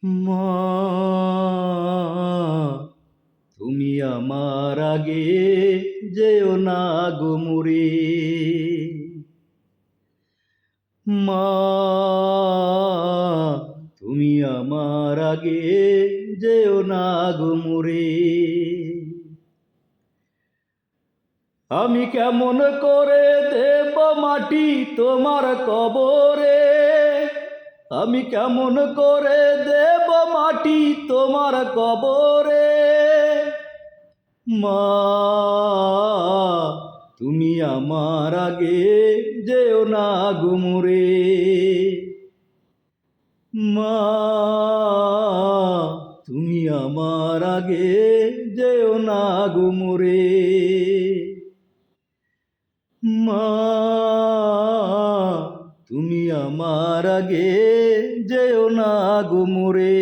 মা, তুমি আমার আগে যেও না গো মরে। মা, তুমি আমার আগে যেও না গো মরে। আমি কেমন করে দেব মাটি তোমার কবরে, আমি কেমন করে দেব মাটি তোমার কবরে। মা, তুমি আমার আগে যেও না গো মরে। মা, তুমি আমার আগে যেও না গো মরে। মা, তুমি আমার আগে যেও না গো মরে।